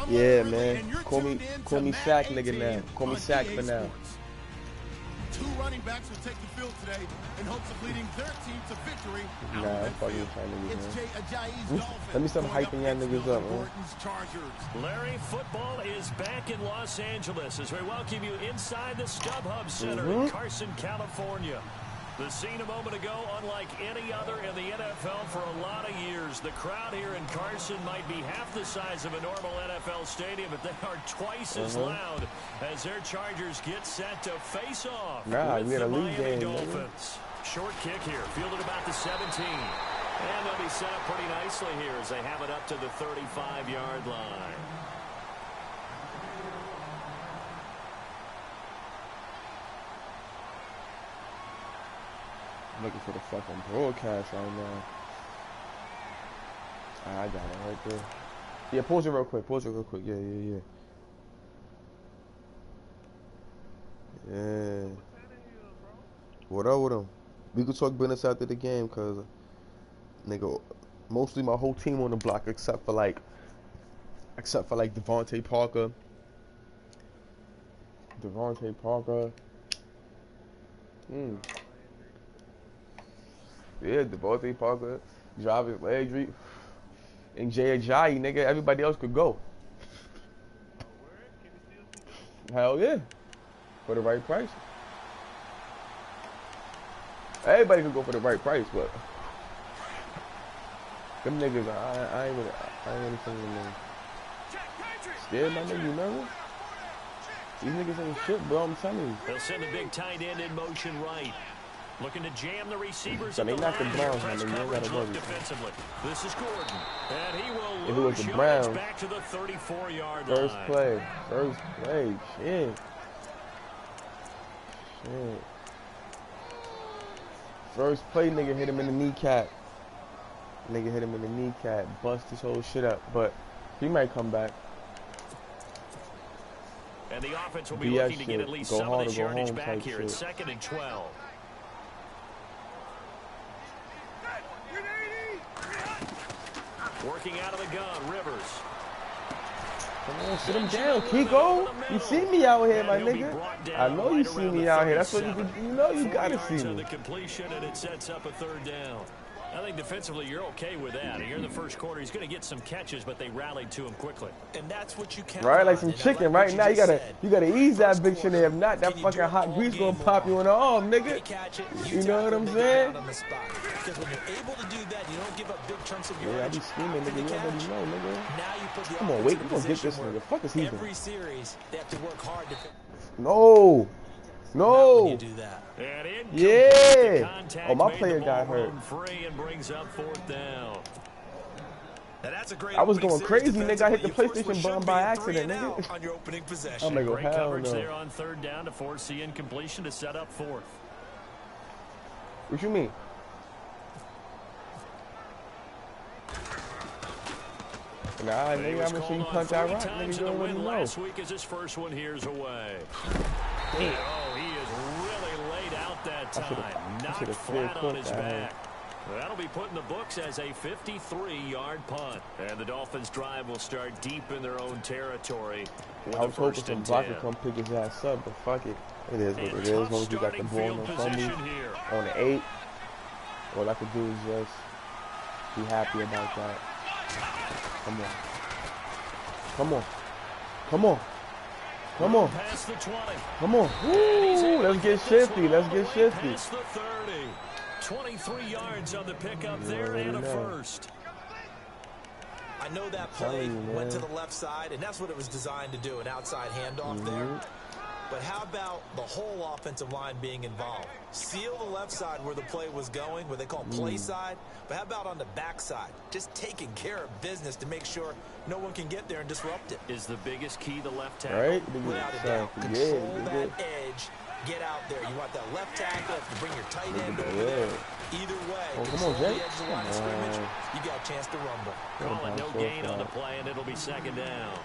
Yeah, man. Call me Shaq, nigga, now. Call me Shaq for now. Two running backs will take the field today in hopes of leading their team to victory. Nah, I'm fucking trying niggas, It's Jay Ajayi's Dolphins. Let me stop hyping y'all niggas up, man. Larry, football is back in Los Angeles as we welcome you inside the StubHub Center in Carson, California. The scene a moment ago, unlike any other in the NFL for a lot of years. The crowd here in Carson might be half the size of a normal NFL stadium, but they are twice as loud as their Chargers get set to face off with the Miami Dolphins. Short kick here, fielded about the 17. And they'll be set up pretty nicely here as they have it up to the 35-yard line. I'm looking for the fucking broadcast right now. I got it right there. Yeah, pause it real quick. Yeah. Yeah. What up with him? We could talk business after the game, cause nigga, mostly my whole team on the block except for like Devontae Parker. Yeah, Devontae Parker, Jarvis Landry, and Jay Ajayi, nigga. Everybody else could go. Hell yeah, for the right price. Everybody could go for the right price, but them niggas, I ain't really feeling them. Scared my nigga, you nervous? These niggas ain't shit, bro. I'm telling you. They'll send the big tight end in motion right. Looking to jam the receivers. So they not the Browns, man. You don't gotta worry. This is Gordon, and he will if it was the Browns, back to the 34-yard line. First play. Shit. First play, nigga hit him in the kneecap. Bust this whole shit up, but he might come back. And the offense will be looking to get at least some of this yardage back here. It's 2nd and 12. Working out of the gun, Rivers. Come on, sit him down, Kiko. You see me out here, my nigga. I know you see me out here. That's what you know. You gotta see me. The completion, and it sets up a 3rd down. I think defensively you're okay with that. Here in the first quarter, he's going to get some catches, but they rallied to him quickly. And that's what you count right, like some chicken. Right now, you gotta ease that bitch in there. If not, that fucking hot grease gonna pop you in the arm, nigga. You know what I'm saying? Because when you're able to do that, you don't give up big chunks of yardage. Yeah, I be screaming, nigga. You already know, nigga. Come on, wait. We gonna get this nigga. Fuck is he doing? Every series, they have to work hard to. No. You do that. Yeah. Oh, my player got hurt. Free and brings up 4th down. I was going crazy, nigga. I hit the PlayStation button by accident, nigga. On your opening possession. I'm like, great hell coverage no. there on 3rd down to force the incompletion to set up 4th. What you mean? Nah, nigga, I'm gonna see you punch that rock, nigga. You don't really know. Last week is his first one here's away. Damn. Oh, he is really laid out that time. Knocked flat on his back. That'll be put in the books as a 53-yard punt. And the Dolphins' drive will start deep in their own territory. I was hoping some blocker come pick his ass up, but fuck it. It is what it is. As long as you got the ball in front of me on the 8, all I could do is just be happy about that. Come on. Past the 20. Come on. Woo, let's get shifty. Past the 30. 23 yards on the pickup there and a first. I know that play went to the left side, and that's what it was designed to do, an outside handoff there. But how about the whole offensive line being involved? Seal the left side where the play was going, what they call play side. But how about on the back side? Just taking care of business to make sure no one can get there and disrupt it. Is the biggest key the left tackle? Right? Without a doubt. Control that edge. Get out there. You want that left tackle to bring your tight end over there. Either way, come on, Jay. You got a chance to rumble. Calling no gain on the play, and it'll be 2nd down.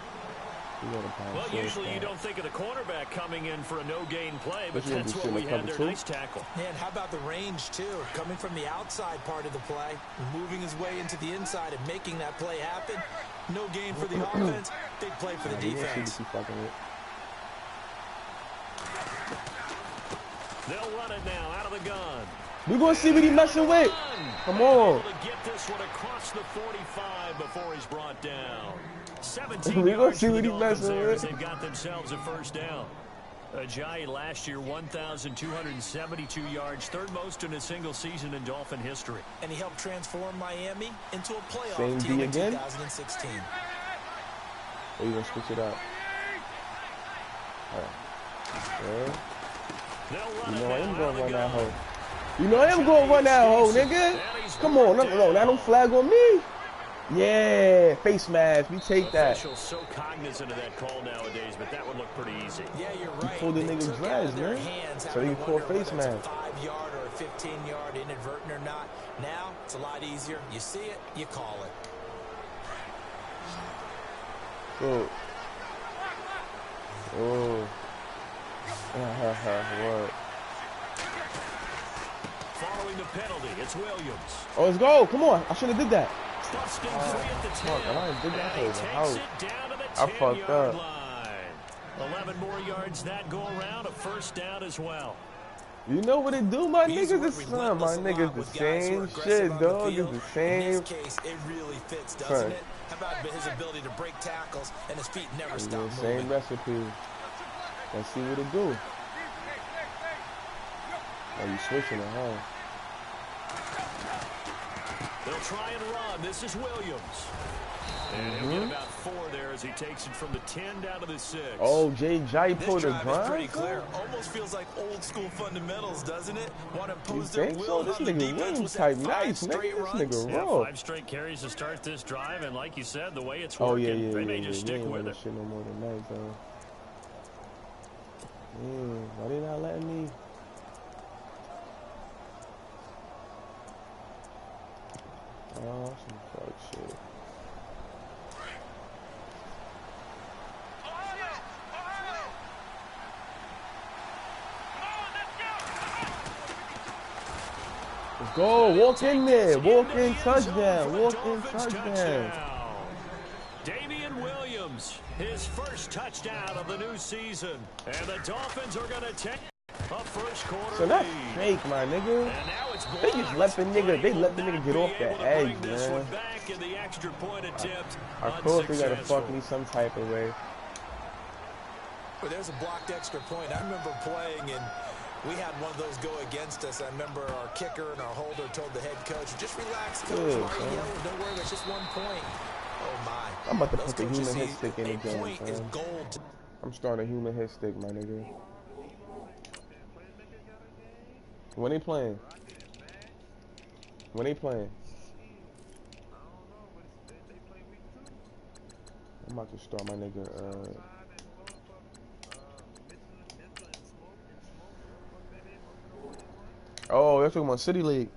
Well, usually you don't think of the cornerback coming in for a no-gain play, but that's what we had there. Nice tackle. And how about the range, too? Coming from the outside part of the play, moving his way into the inside and making that play happen. No gain for the offense. Big play for the defense. They'll run it now out of the gun. We're going to see what he's messing with. Come on. Able to get this one across the 45 before he's brought down. 17 We're going to yards see for what the he's Dolphins messing there with. as they've got themselves a first down. Ajayi last year, 1,272 yards, third most in a single season in Dolphin history. And he helped transform Miami into a playoff Same team D in again? 2016. Or you going to switch it up? All right. You know I am going to run that hoe. You know I am going to run that hoe, nigga. Come on. No, now don't flag on me. Yeah, face mask. We take that. Officials so cognizant of that call nowadays, but that would look pretty easy. Yeah, you're You right. pulled the nigga dreads, man. So you call face mask. 5-yard or a 15-yard inadvertent or not. Now it's a lot easier. You see it, you call it. Oh. What? Following the penalty, it's Williams. Oh, let's go. Come on. I should have did that. Busting free at the 10. Fuck, I did that And he over. takes it down to the I fucked 10-yard up. line. 11 more yards that go around, a first down as well. You know what it do, my He's niggas? worked It's son, my relentless a lot niggas the with guys who are same aggressive shit, on the dog. It's field. the In same. this case, it really fits, doesn't Son. it? How about his ability to break tackles and his feet never It's stop the same moving? recipe. Let's see what it do. Oh, you switching it, huh? They'll try and run. This is Williams. And he'll get about 4 there as he takes it from the 10 down to the 6. Oh, Jay This pulled the drive is pretty grind. clear. Almost feels like old school fundamentals, doesn't it? Want to You impose their think so? will This on the nigga defense Williams with type that 5 nice, nigga. straight This runs. nigga Yeah, raw. 5 straight carries to start this drive, and like you said, the way it's Oh working, yeah, they may just We stick ain't with running it. shit no more than that, though. Why they not letting me? Oh, some fuck shit. Let's go. Walk in there. Walk in touchdown. Walk in touchdown. Damian Williams, his first touchdown of the new season. And the Dolphins are going to take a first quarter So that's lead. fake, my nigga. And now it's They just let the nigga, they let the nigga get off the edge, man. Back in the extra point attempt. I thought they gotta unsuccessful. fuck me some type of way. Well, there's a blocked extra point. I remember playing, and we had one of those go against us. I remember our kicker and our holder told the head coach, just relax, coach. Good, Why are you son. yelling? Don't worry, it's just 1 point. Oh, my. I'm about to Those put the coaches human hit see stick in a again, point is son. gold. I'm starting a human hit stick, my nigga. When they playing? When they playing? I'm about to start my nigga, Oh, they're talking about City League.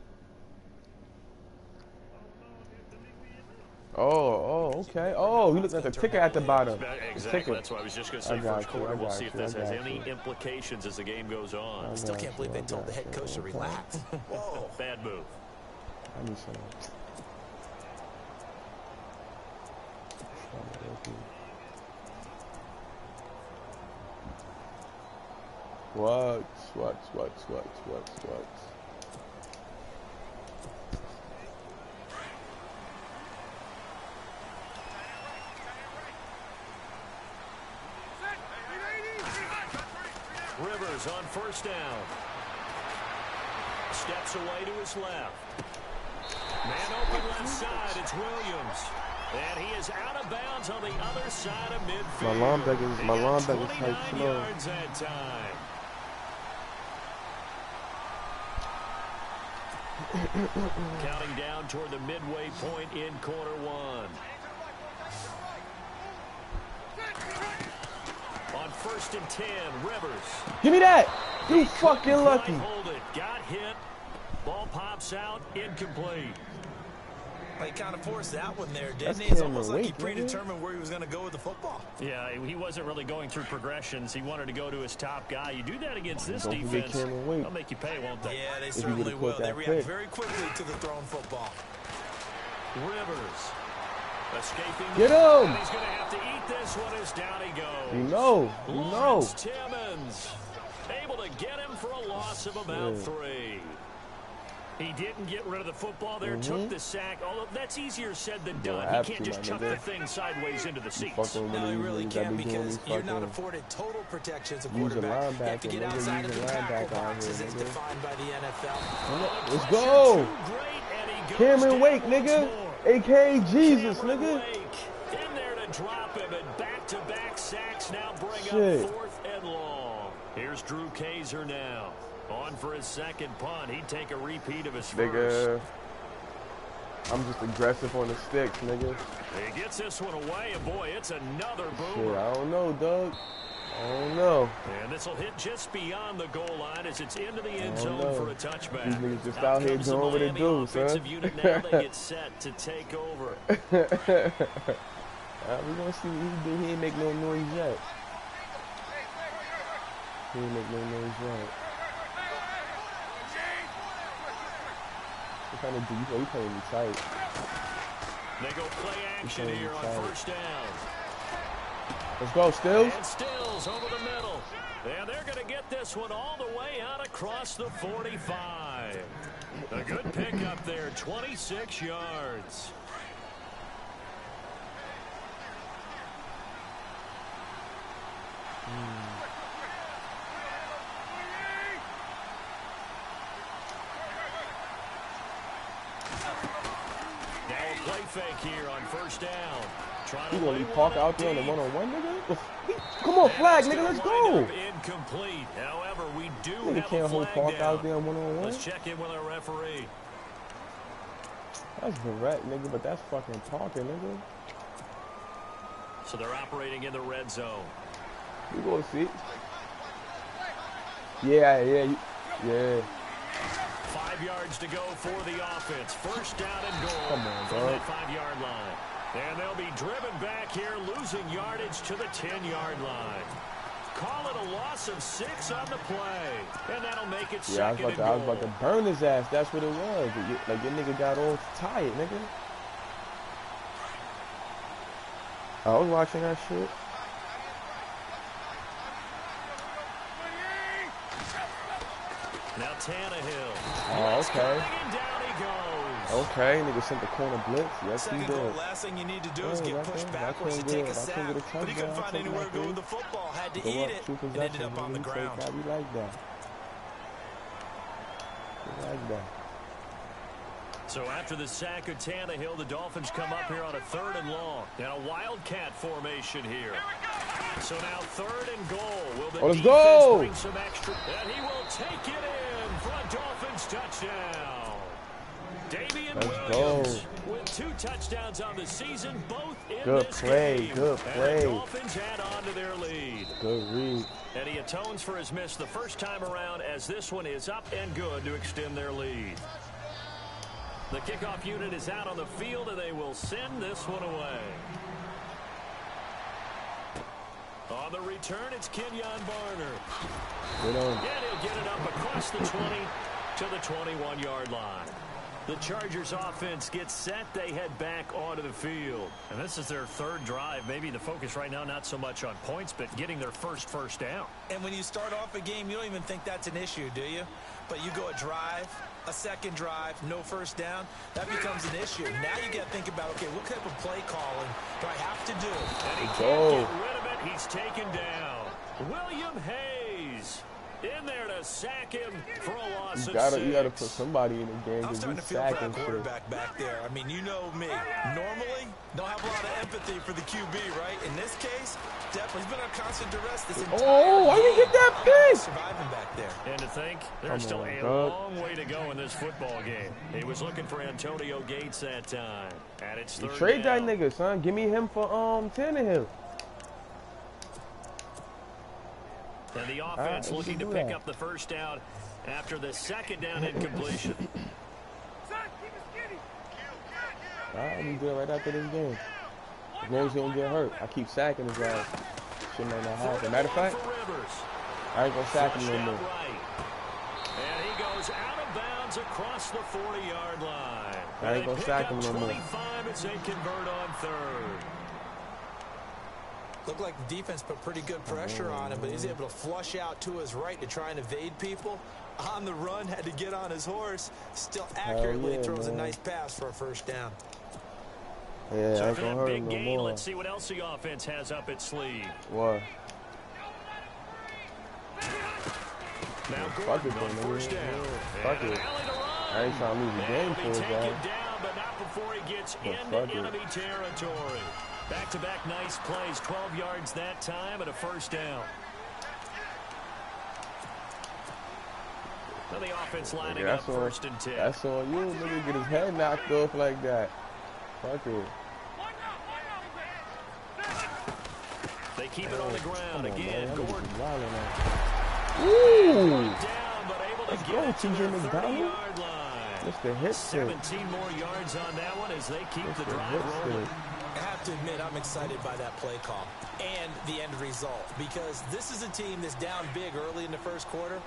Oh, okay. Oh, you looking at the ticker at the bottom. The Exactly. ticker. That's what I was just going to I say. got First you, quarter, I we'll got see if you, this I has got any you. implications as the game goes on. I Still got can't believe you, they I told the got head you. coach to Okay. relax. Whoa. Bad move. I need some. What? Rivers on first down. Steps away to his left. Man open left side. It's Williams. And he is out of bounds on the other side of midfield. My linebacker He type got 29 slow. yards that time. Counting down toward the midway point in quarter one. On first and 10, Rivers. Give me that! You fucking Couldn't lucky. quite hold it. Got hit. Ball pops out. Incomplete. He kind of forced that one there, That's didn't he? It's Cameron almost like he Wake, nigga. predetermined where he was going to go with the football. Yeah, he wasn't really going through progressions. He wanted to go to his top guy. You do that against this Don't forget defense, Cameron Wake. they'll make you pay, won't they? Yeah, they you certainly would've will. caught They that react pick. very quickly to the thrown football. Rivers. Escaping. Get him! And he's going to have to eat this one as down he goes. You know. Timmons able to get him for a loss of about 3. He didn't get rid of the football there, took the sack. Although that's easier said than done. He can't just chuck the thing sideways into the seats. No, he really can't because you're not afforded total protection as a quarterback. You have to get outside of the tackle boxes as defined by the NFL. Let's go. Cameron Wake, nigga. A.K.A. Jesus, nigga. In there to drop him, and back-to-back sacks now bring up 4th and long. Here's Drew Kaiser now. On for his second punt. He'd take a repeat of his first. Nigga, I'm just aggressive on the sticks, nigga. He gets this one away, and boy, it's another boomer. Shit, I don't know, Doug. I don't know. And this will hit just beyond the goal line as it's into the end zone for a touchback. These niggas just out here doing what they do, son. Unit now, they get set to take over. We're going to see what he did. He ain't make no noise yet. He ain't make no noise yet. What kind of do you playing me tight? They go play action here on first down. Let's go, Stills. And Stills over the middle. And they're going to get this one all the way out across the 45. A good pickup there, 26 yards. Now a play fake here on first down. You gonna leave Parker out there on the one-on-one, nigga? Come on, flag, nigga, let's go. Incomplete. However, we do nigga have can't a hold flag Parker down. out there on one-on-one. Let's check in with our referee. That's correct, nigga, but that's fucking Parker, nigga. So they're operating in the red zone. You gonna see? Yeah. 5 yards to go for the offense. First down and goal. Come on, from dog. that 5-yard line. And they'll be driven back here, losing yardage to the 10-yard line. Call it a loss of 6 on the play. And that'll make it second and goal. I was about to burn his ass. That's what it was. Like, your nigga got all tired, nigga. I was watching that shit. Now Tannehill. Oh, okay. And down he goes. Okay, nigga sent the corner blitz. Yes, he Second did. goal, last thing you need to do is get pushed backwards to take a sack. But he couldn't find anywhere to go with the football. Had to eat it and ended up on the ground. We like that. We like that. So after the sack of Tannehill, the Dolphins come up here on a 3rd and long. And a wildcat formation here. So now 3rd and goal. Will the let's defense go. bring some extra? And he will take it in for a Dolphins touchdown. Davian Williams with 2 touchdowns on the season, both in this game. Good play. And the Dolphins add on to their lead. Good read. And he atones for his miss the first time around as this one is up and good to extend their lead. The kickoff unit is out on the field, and they will send this one away. On the return, it's Kenyon Barner. And he'll get it up across the 20 to the 21-yard line. The Chargers offense gets set. They head back onto the field. And this is their 3rd drive. Maybe the focus right now not so much on points, but getting their first down. And when you start off a game, you don't even think that's an issue, do you? But you go a drive, a second drive, no first down, that becomes an issue. Now you got to think about, okay, what type of play calling do I have to do? And he can't get rid of it. He's taken down. William Hayes in there to sack him for a loss of 6. You gotta put somebody in the game. I'm starting to feel for that quarterback back there. I mean, you know me. Normally, don't have a lot of empathy for the QB, right? In this case, definitely he's been under constant duress this entire game. Why you get that pick? Surviving back there. And to think, there's still a long way to go in this football game. He was looking for Antonio Gates that time. And it's 3rd Trade down. that nigga, son. Give me him for Tannehill. And the offense looking to pick up the first down after the 2nd down incompletion. We good right after this game. As long as he don't get hurt. I keep sacking his ass. Shit might not happen. Matter of fact, I ain't gonna sack him no more. And he goes out of bounds across the 40-yard line. I ain't gonna sack him no more. 25 as they convert on third. Looked like the defense put pretty good pressure on him, but he's able to flush out to his right to try and evade people. On the run, had to get on his horse. Still accurately throws a nice pass for a first down. Yeah, so I ain't gonna hurt him no more. Let's see what else the offense has up its sleeve. What? Now Fuck it, Gordon on first down. Fuck it. I ain't trying to lose the game for his guy. Down, but not before he gets into enemy territory. Back-to-back nice plays, 12 yards that time and a first down. Now the offense lining up first and 10. That's on you, nigga. Get his head knocked off like that. Fuck it. They keep it on the ground again. Gordon. Ooh! Down, but able to Let's get go, it to TJ the McDonald. 30-yard line. Just the hit 17 more yards on that one as they keep the drive rolling. I have to admit, I'm excited by that play call and the end result, because this is a team that's down big early in the first quarter,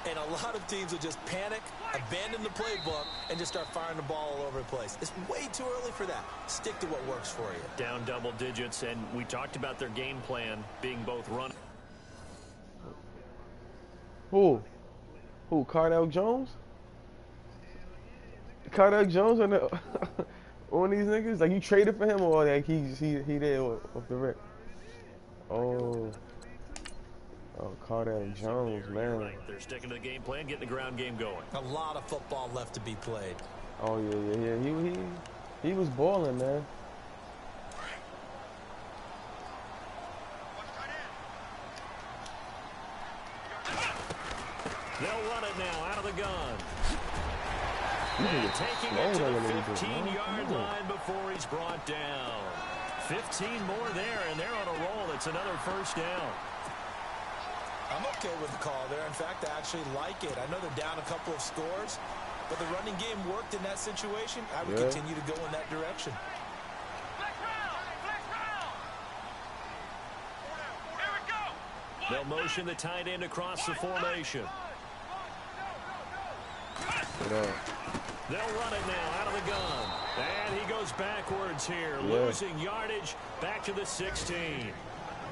and a lot of teams will just panic, abandon the playbook, and just start firing the ball all over the place. It's way too early for that. Stick to what works for you. Down double digits, and we talked about their game plan being both run. Who? Cardell Jones? Cardell Jones on the on these niggas? Like you traded for him, or like he there off the rip? Oh, Cardell Jones, man. Right. They're sticking to the game plan, getting the ground game going. A lot of football left to be played. Oh yeah. He was balling, man. They'll run it now out of the gun. And taking it to the 15-yard line before he's brought down. 15 more there, and they're on a roll. It's another first down. I'm okay with the call there. In fact, I actually like it. I know they're down a couple of scores, but the running game worked in that situation. I would continue to go in that direction. They'll motion the tight end across the formation. They'll run it now out of the gun. And he goes backwards here, losing yardage back to the 16.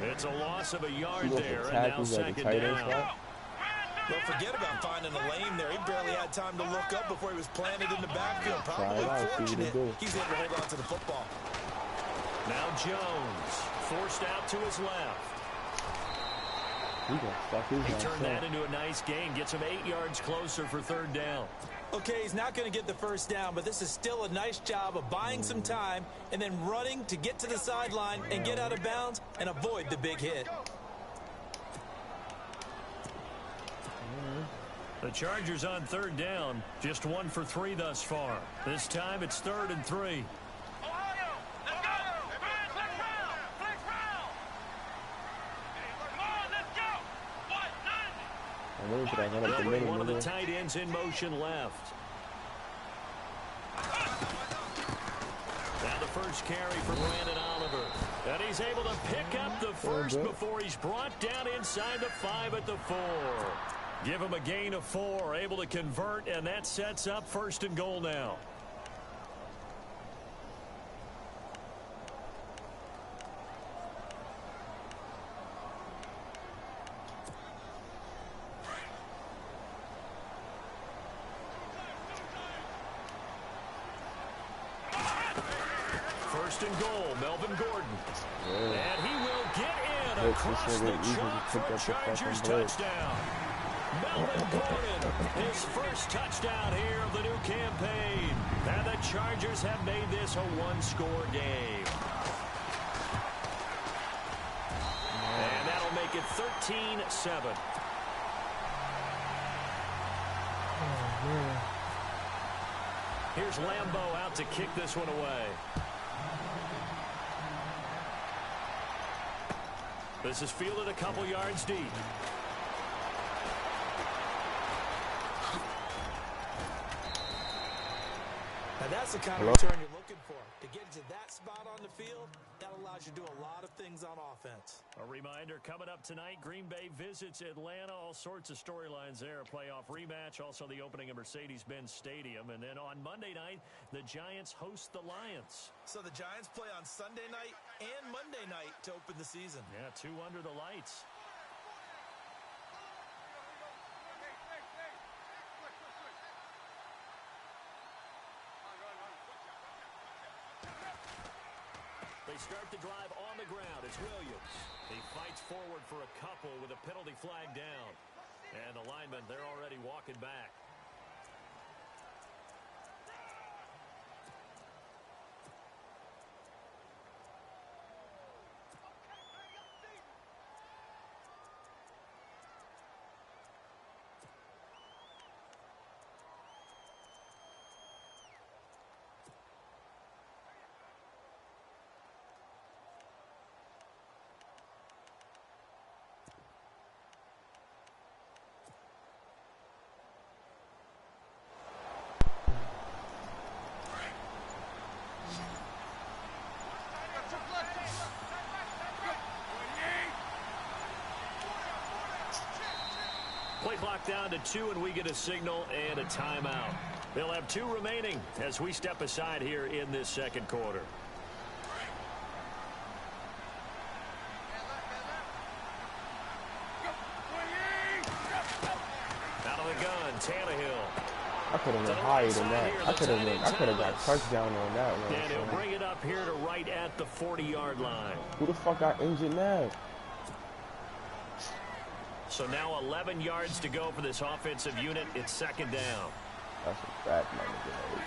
It's a loss of a yard there, and now second down. Don't forget about finding a lane there. He barely had time to look up before he was planted in the backfield. Probably fortunate he's able to hold on to the football. Now Jones forced out to his left. He turned that into a nice gain. Gets him 8 yards closer for third down. Okay, he's not going to get the first down, but this is still a nice job of buying some time and then running to get to the sideline and get out of bounds and avoid the big hit. The Chargers on third down, just 1 for 3 thus far. This time it's 3rd and 3. One of the tight ends in motion left. Now the first carry for Brandon Oliver. And he's able to pick up the first before he's brought down inside the 5 at the 4. Give him a gain of 4, able to convert, and that sets up 1st and goal now. And goal, Melvin Gordon. And he will get in across the chalk for a Chargers touchdown. Melvin Gordon, his first touchdown here of the new campaign. And the Chargers have made this a 1-score game. And that'll make it 13-7. Here's Lambeau out to kick this one away. This is fielded a couple yards deep. Now that's the kind of return you're looking for. To get to that spot out on the field, that allows you to do a lot of things on offense. A reminder, coming up tonight, Green Bay visits Atlanta. All sorts of storylines there. A playoff rematch, also the opening of Mercedes-Benz Stadium. And then on Monday night, the Giants host the Lions. So the Giants play on Sunday night and Monday night to open the season. Yeah, 2 under the lights. They start the drive on the ground. It's Williams. He fights forward for a couple with a penalty flag down. And the linemen, they're already walking back. Play clock down to 2, and we get a signal and a timeout. They'll have 2 remaining as we step aside here in this second quarter. Out of the gun, Tannehill. I could have went higher than that. I could have got touchdown on that one. And he'll bring it up here to right at the 40-yard line. Who the fuck got injured now? So now 11 yards to go for this offensive unit. It's second down. That's a bad number.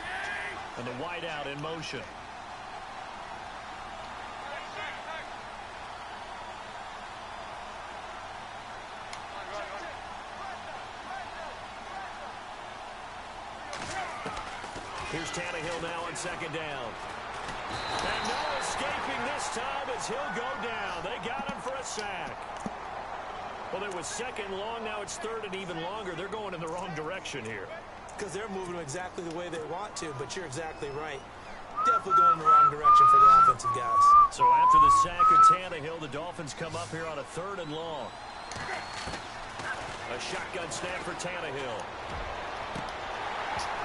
And the wide out in motion. Here's Tannehill now on second down. And no escaping this time as he'll go down. They got him for a sack. Well, it was second long. Now it's third and even longer. They're going in the wrong direction here. Because they're moving exactly the way they want to, but you're exactly right. Definitely going in the wrong direction for the offensive guys. So after the sack of Tannehill, the Dolphins come up here on a 3rd and long. A shotgun snap for Tannehill.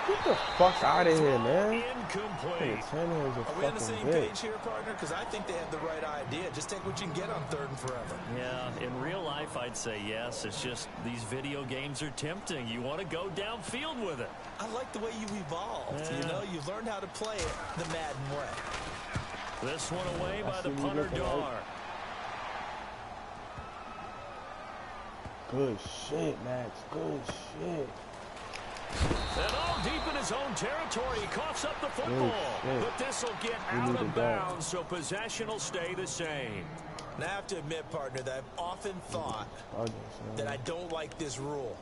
Get the fuck out of here, man. Incomplete. Are we on the same page here, partner? Because I think they have the right idea. Just take what you can get on 3rd and forever. Yeah, in real life, I'd say yes. It's just these video games are tempting. You want to go downfield with it. I like the way you evolved. Yeah. You know, you've learned how to play it the Madden way. This one away by the punter, Dar. Good shit, Max. Good shit. And all deep in his own territory, he coughs up the football. But this will get out of bounds, so possession will stay the same. And I have to admit, partner, that I've often thought that I don't like this rule,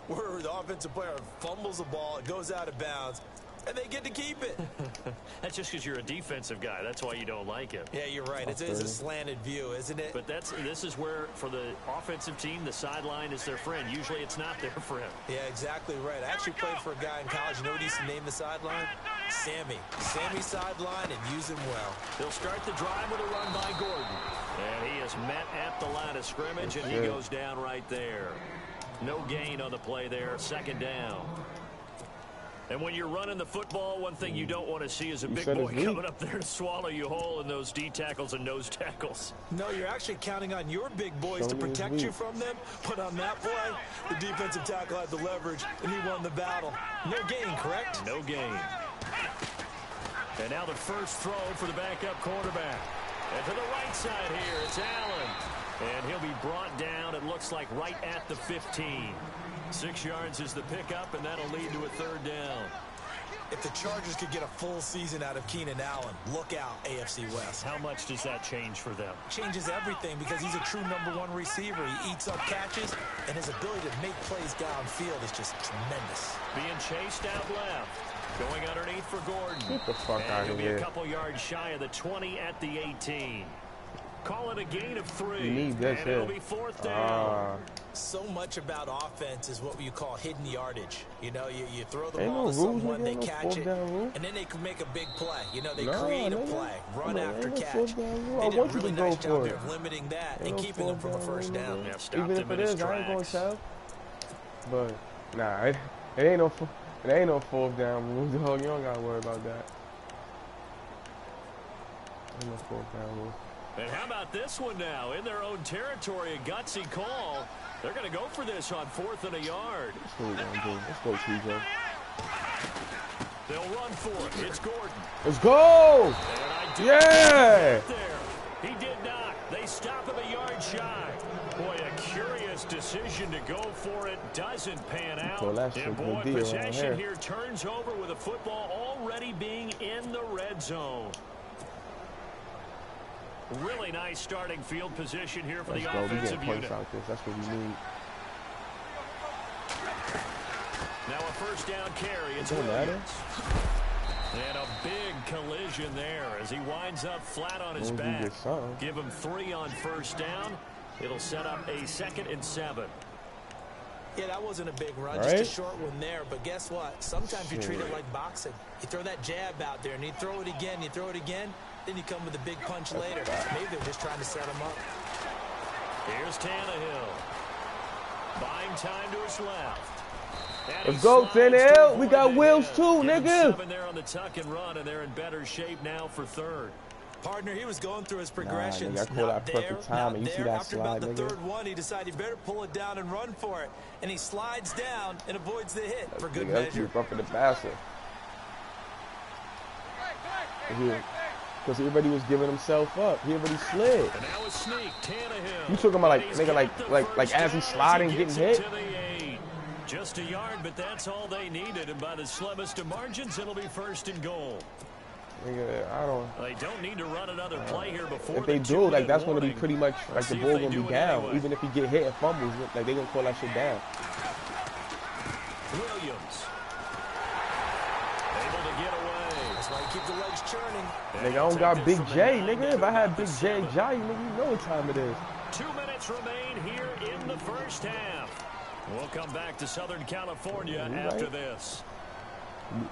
where the offensive player fumbles the ball, it goes out of bounds, and they get to keep it. That's just because you're a defensive guy. That's why you don't like it. Yeah, you're right. It is a slanted view, isn't it? But this is where, for the offensive team, the sideline is their friend. Usually it's not their friend. Yeah, exactly right. I actually played for a guy in college. You know what he used to name the sideline? Sammy. Sammy sideline, and use him well. They'll start the drive with a run by Gordon. And he is met at the line of scrimmage, and he goes down right there. No gain on the play there. Second down. And when you're running the football, one thing you don't want to see is a big boy coming up there to swallow you whole in those D tackles and nose tackles. No, you're actually counting on your big boys to protect you from them. But on that play, the defensive tackle had the leverage, and he won the battle. No gain, correct? No gain. And now the first throw for the backup quarterback. And to the right side here, it's Allen. And he'll be brought down, it looks like, right at the 15. 6 yards is the pickup, and that'll lead to a 3rd down. If the Chargers could get a full season out of Keenan Allen, look out, AFC West. How much does that change for them? Changes everything because he's a true #1 receiver. He eats up catches, and his ability to make plays downfield is just tremendous. Being chased out left. Going underneath for Gordon. Get the fuck out of here. He'll be a couple yards shy of the 20 at the 18. Call it a gain of 3. You need this and here. It'll be 4th down. So much about offense is what you call hidden yardage. You know, you throw the Ain't ball no to rules, someone, nigga. they Ain't no catch fourth it, down rule. and then they can make a big play. You know, they Nah, create a nigga. play, run after Ain't no catch. fourth down rule. I They did a want you to really go nice for job it. there of limiting that Ain't and no keeping them from a fourth down first rule, down. nigga. Yeah, stopped Even him if in it his is, I ain't gonna tracks. tell. But nah, it ain't no fourth down rule, dog. You don't gotta worry about that. Ain't no fourth down rule. And how about this one now? In their own territory, a gutsy call. They're going to go for this on 4th and a yard. That's what we gonna do. Let's go, TJ. They'll run for it. It's Gordon. Let's go! Yeah! He did not. They stop him a yard shy. Boy, a curious decision to go for it. Doesn't pan out. Well, that's and a boy, good deal possession right here turns over with the football already being in the red zone. Really nice starting field position here for the offensive unit. Out this. That's what we need. Now a first down carry. It's Don't matter. Williams. And a big collision there as he winds up flat on his back. Give him 3 on first down. It'll set up a 2nd and 7. Yeah, that wasn't a big run, right. just a short one there. But guess what? Sometimes you treat it like boxing. You throw that jab out there, and you throw it again, then you come with a big punch later. Maybe they're just trying to set him up. Here's Tannehill. Buying time to his left. Let's go, Tannehill. We got wheels too, nigga. 7 there on the tuck and run, and they're in better shape now for 3rd. Partner, he was going through his progressions. Nah, nigga, I call that perfect time, and you see that After slide, about the nigga. 3rd one, he decided he better pull it down and run for it. And he slides down and avoids the hit for good measure. That's roughing the passer. Because everybody was giving himself up. He already slid. And now a sneak, Tannehill. You talking about like nigga like as he's sliding, getting hit? Just a yard, but that's all they needed. And by the slimmest of margins, it'll be 1st and goal. Nigga, I don't. They don't need to run another play here before. If they do, like that's going to be pretty much like the ball going to be down. Anyway. Even if he get hit and fumbles, like they going to call that shit down. Williams. Able to get away. That's why you keep the legs churning. Nigga, I don't got Big J, nigga. If I had Big J, you know what time it is. 2 minutes remain here in the first half. We'll come back to Southern California after this.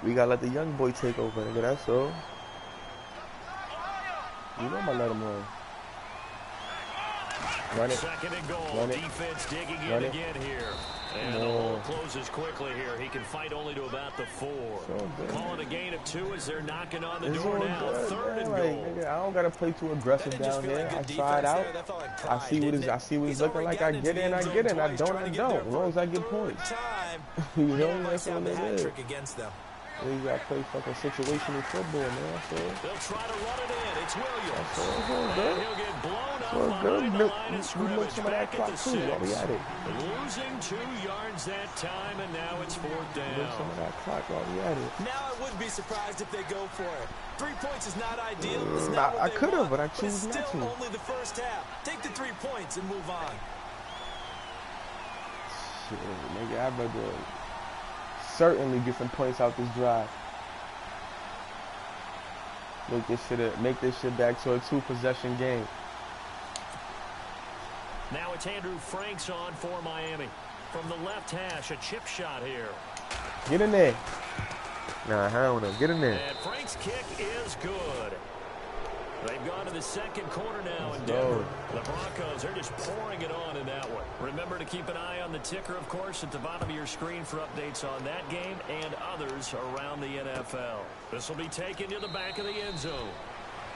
We got to let the young boy take over, nigga. That's all. You know I'm going to let him run. Run it. 2nd and goal. Run it. Defense digging Run in it. again here. And the hole closes quickly here. He can fight only to about the 4. Calling a gain of 2 as they're knocking on the door now. Good, 3rd and like, goal. nigga, I don't gotta play too aggressive down here. I try it out. I see what it's looking like. I get in. I don't. As long as I get points. You know, that's all it is. You gotta play fucking situational football, man. So they'll try to run it in. It's Williams. that's all good. He'll get blown up Well, behind good. the line of We scrimmage. look some of that Back at clock the too while we 6. at it. Losing 2 yards that time, and now it's 4th Look down. some of that clock while we at it. Now I wouldn't be surprised if they go for it. 3 points is not ideal. It's not what I they could have, want, but I choose it's not still to. only the first half. Take the 3 points and move on. Shit, nigga, I'd rather certainly get some points out this drive. Make this shit back to a 2-possession game. Now it's Andrew Franks on for Miami. From the left hash, a chip shot here. Get in there. Nah, hell no. Get in there. And Frank's kick is good. They've gone to the 2nd quarter now in go. Denver. The Broncos, they're just pouring it on in that one. Remember to keep an eye on the ticker, of course, at the bottom of your screen for updates on that game and others around the NFL. This will be taken to the back of the end zone.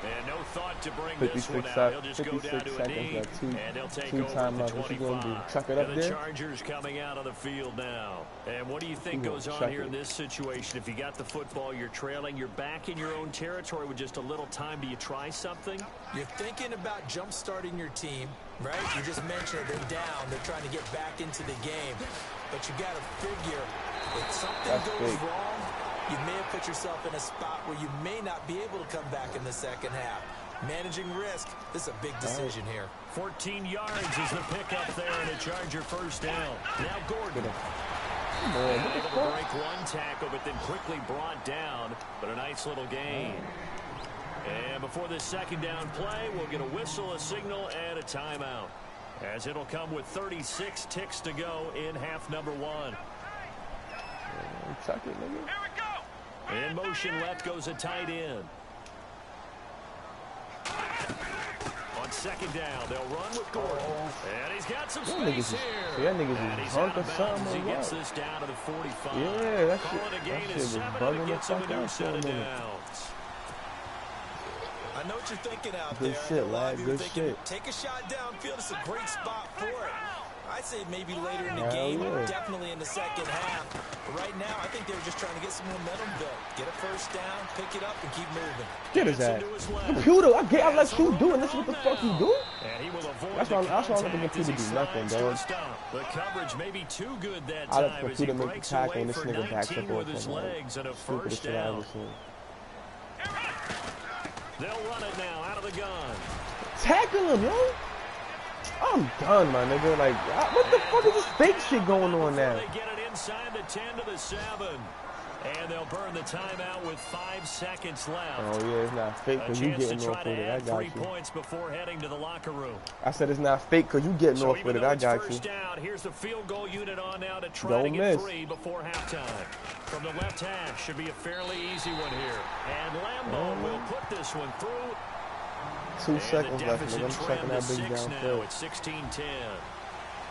And no thought to bring this one out. He'll just go down to a knee, and they'll take over at the 25. Chuck it up And the there? Chargers coming out on the field now. And what do you think goes on here in this situation? If you got the football, you're trailing, you're back in your own territory with just a little time. Do you try something? You're thinking about jump-starting your team, right? You just mentioned it. They're down. They're trying to get back into the game. But you got to figure if something goes wrong, you may have put yourself in a spot where you may not be able to come back in the second half. Managing risk, this is a big decision here. 14 yards is the pickup there, and a Charger first down. Now Gordon. Able to break one tackle, but then quickly brought down. But a nice little gain. And before this second down play, we'll get a whistle, a signal, and a timeout. As it'll come with 36 ticks to go in half number 1. Tuck it, nigga. Here we go. In motion left goes a tight end. On second down, they'll run with Gordon. And he's got some space here. That nigga's just drunk or something. He gets this down to the 45. Yeah, that Call shit, it a gain that of shit was 7, and bugging it the gets him fuck a new out set for a of minute. downs. I know what you're thinking out Good there. shit, lad. Good shit. Take a shot downfield. It's a great spot for it. I'd say maybe later in the Hell game, yeah. definitely in the second half. But right now, I think they were just trying to get some momentum built. Get a first down, pick it up, and keep moving. Get his ass. Computer, I let you do, and this is what the fuck you do? That's why I let the computer do nothing, dog. The coverage may be too good that I let the time as he computer make the breaks tackle, away and this for nigga backs 19 up with off his him. legs and a Stupidest first shit I down. ever seen. They'll run it now out of the gun. Tackle him, yo. I'm done, my nigga. Like, what the fuck is this fake shit going on now? They get it inside the 10 to the 7. And they'll burn the timeout with 5 seconds left. Oh, yeah, it's not fake because you getting to off try with to it. I add got 3 you. points before heading to the locker room. I said it's not fake because you getting So off with it. I got you. first down, here's the field goal unit on now to try Don't to get miss. 3 before halftime. From the left hash, should be a fairly easy one here. And Lambeau will put this one through. 2 seconds left, nigga. I'm checking that big now. downfield. It's 16-10.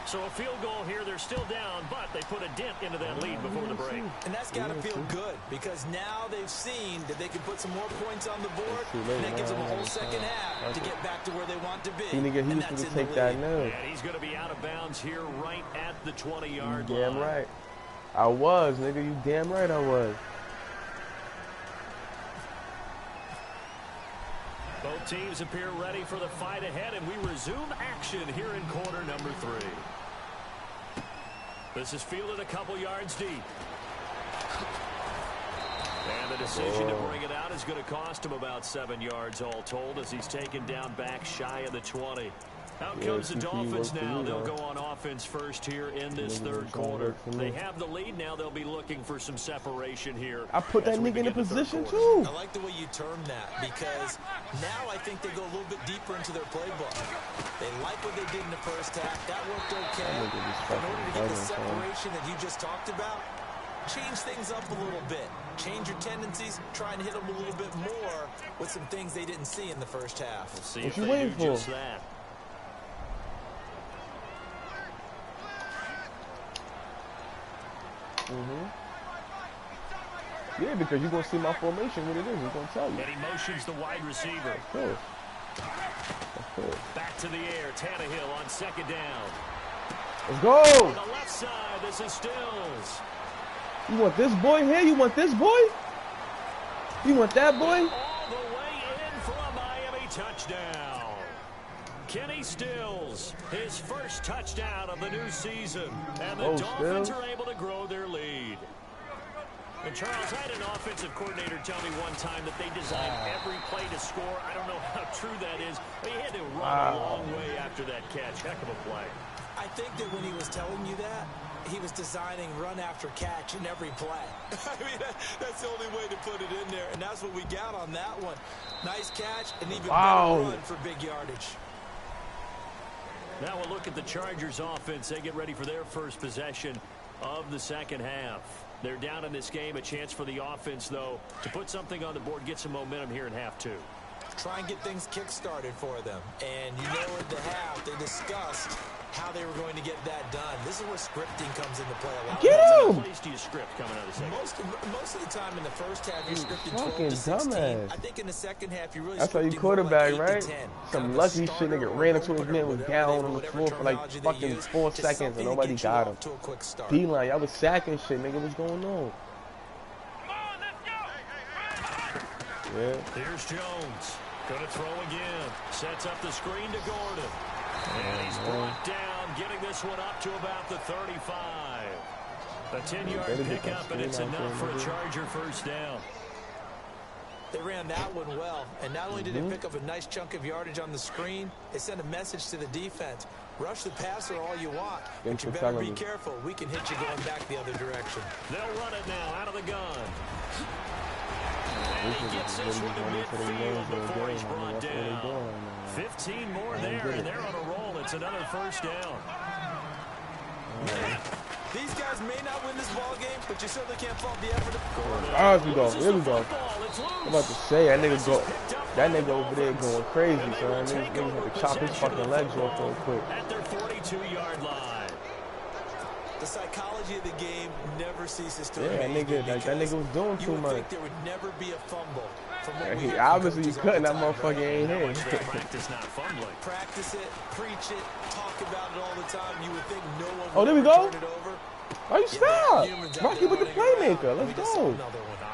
So a field goal here. They're still down, but they put a dent into that lead before the break. And that's got to feel good because now they've seen that they can put some more points on the board, and that gives them a whole second half to get back to where they want to be. Nigga, he used to take that now. And he's going to be out of bounds here right at the 20-yard line. Damn right. I was, nigga. You damn right I was. Both teams appear ready for the fight ahead, and we resume action here in quarter number 3. This is fielded a couple yards deep. And the decision to bring it out is going to cost him about 7 yards all told as he's taken down back shy of the 20. Out comes the Dolphins now. They'll go on offense first here in this third quarter. They have the lead now. They'll be looking for some separation here. I put that nigga in a position too. I like the way you term that because now I think they go a little bit deeper into their playbook. They like what they did in the first half. That worked okay. In order to get the separation that you just talked about, change things up a little bit. Change your tendencies. Try and hit them a little bit more with some things they didn't see in the first half. We'll see What if you they waiting do for? just that. Yeah, because you're going to see my formation, what it is. He's going to tell you. And he motions the wide receiver. Of course. Back to the air. Tannehill on second down. Let's go. On the left side, this is Stills. You want this boy here? You want this boy? You want that boy? All the way in for a Miami touchdown. Kenny Stills, his first touchdown of the new season. And the Dolphins are able to grow their lead. And Charles, I had an offensive coordinator tell me one time that they designed every play to score. I don't know how true that is, but he had to run a long way after that catch. Heck of a play. I think that when he was telling you that, he was designing run after catch in every play. I mean, that's the only way to put it in there, and that's what we got on that one. Nice catch and even better run for big yardage. Now we'll look at the Chargers offense. They get ready for their first possession of the second half. They're down in this game. A chance for the offense, though, to put something on the board, get some momentum here in half 2. Try and get things kick-started for them. And you know at the half, they discussed how they were going to get that done. This is where scripting comes into play a lot. Get him! What place do you script coming out of the second? Most of the time in the first half, you're scripting 12 fucking to 16. dumbass. I think in the second half, you're really That's how you scripting quarterback, more like 8 right? to 10. Some Kind of a lucky shit starter nigga or ran into his opener, man, was whatever down on the whatever floor for like terminology they fucking use, 4 just seconds and something to nobody get you got him. off to a quick start. D-line, y'all was sacking shit, nigga. What's going on? Yeah. Here's Jones. Gonna throw again. Sets up the screen to Gordon. And he's brought down, getting this one up to about the 35. A 10-yard pickup, and it's enough for a Charger first down. They ran that one well, and not only did it pick up a nice chunk of yardage on the screen, it sent a message to the defense. Rush the passer all you want, but you better be careful. We can hit you going back the other direction. They'll run it now out of the gun. he gets this one to midfield before he's brought down. 15 more there, and they're on a roll. It's another first down. These guys may not win this ball game, but you certainly can't fault the effort. Here we go. Here we go. I'm about to say that nigga over there going crazy, son. Niggas have to chop his fucking legs off real quick. At their 42-yard line. The psychology of the game never ceases to amaze me. That nigga was doing too much. Think there would never be a fumble. He obviously couldn't. That motherfucker ain't here. Practice not fumbling. Practice it, preach it, talk about it all the time. You would think no one would there we go. turn it over. Why you stop? Rocky with the playmaker. Let's go.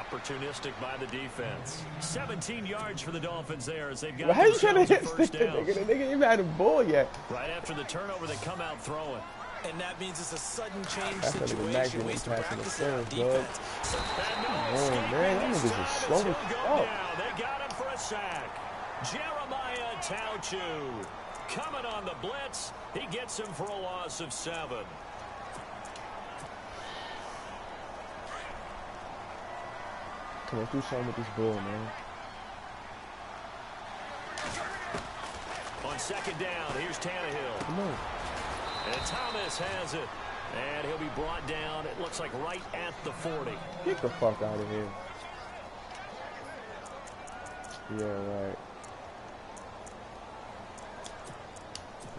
Opportunistic by the defense. 17 yards for the Dolphins there as they've got how you trying to hit first down. The nigga even had a ball yet. Right after the turnover, they come out throwing. And that means it's a sudden change That's situation. Waste of practice on defense. Oh, man, that nigga's just slow as fuck. They got him for a sack. Jeremiah Tauchu coming on the blitz. He gets him for a loss of 7. Come on, do something with this ball, man. On second down, here's Tannehill. Come on. And Thomas has it. And he'll be brought down, it looks like right at the 40. Get the fuck out of here. Yeah, right.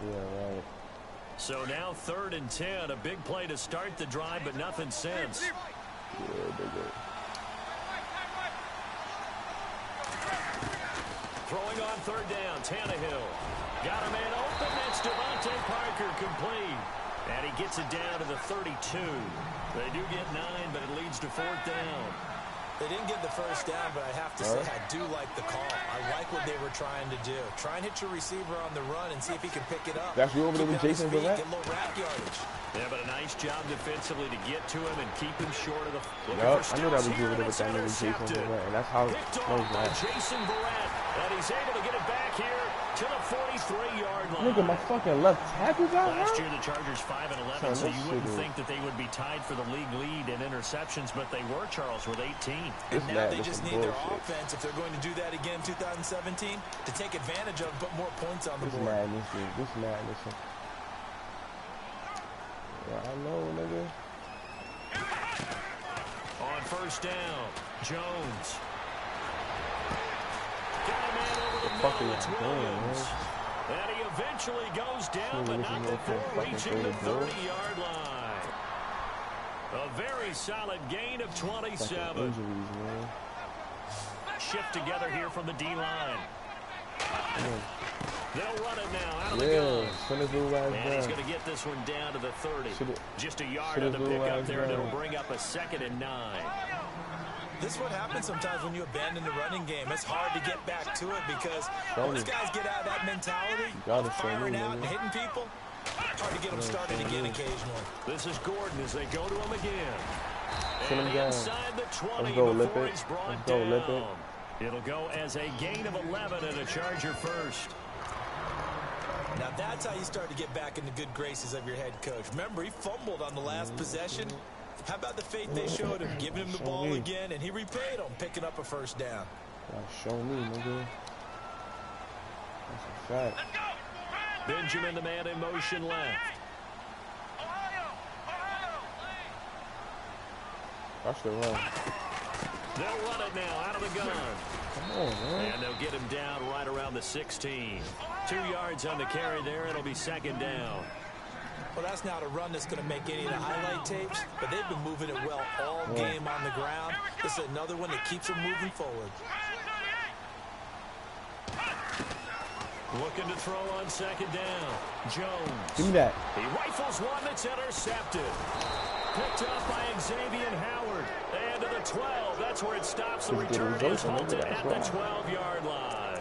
Yeah, right. So now 3rd and 10. A big play to start the drive, but nothing since. Yeah, bigger. Throwing on 3rd down, Tannehill. Got a man open, that's Devontae Parker complete. And he gets it down to the 32. They do get 9, but it leads to 4th down. They didn't get the first down, but I have to say I do like the call. I like what they were trying to do. Try and hit your receiver on the run and see if he can pick it up. That's you over there with Jason Verrett? Get a little rack yardage. Yeah, but a nice job defensively to get to him and keep him short of the... Yup, I knew that was you over there with that nigga Jason Verrett, and that's how it goes, man. Jason Verrett, and he's able to get it back here to the 43-yard line. Nigga, my fucking left tackle got hurt. Last year, the Chargers 5-11, so you wouldn't think that they would be tied for the league lead in interceptions, but they were, Charles, with 18. And now they just need their offense, if they're going to do that again in 2017, to take advantage of, put more points on the board. This madness. Yeah, I know, nigga. On first down, Jones. Got a man over the middle, it's Williams. And he eventually goes down, but not before reaching the 30-yard line. A very solid gain of 27. Shift together here from the D-line. They'll run it now out of the gun. And he's going to get this one down to the 30. Just a yard on the pickup there, and it'll bring up a 2nd and 9. This is what happens sometimes when you abandon the running game. It's hard to get back to it because once guys get out of that mentality of firing out and hitting people, hard to get them started again occasionally. This is Gordon as they go to him again. Send him down. Inside the 20 Let's go, before he's brought down. It'll go as a gain of 11 and a Charger first. Now that's how you start to get back in the good graces of your head coach. Remember, he fumbled on the last possession. How about the faith they showed him, giving him the ball again, and he repaid them, picking up a first down. Show me, nigga. That's a fact. Benjamin, the man in motion left. Watch the run. They'll run it now out of the gun. Come on, man. And they'll get him down right around the 16. 2 yards on the carry there. It'll be 2nd down. Well, that's not a run that's going to make any of the highlight tapes, but they've been moving it well all game on the ground. This is another one that keeps them moving forward. Looking to throw on 2nd down. Jones. Give me that. He rifles one that's intercepted. Picked up by Xavier Howard. And to the 12. That's where it stops. The return is halted at the 12-yard line.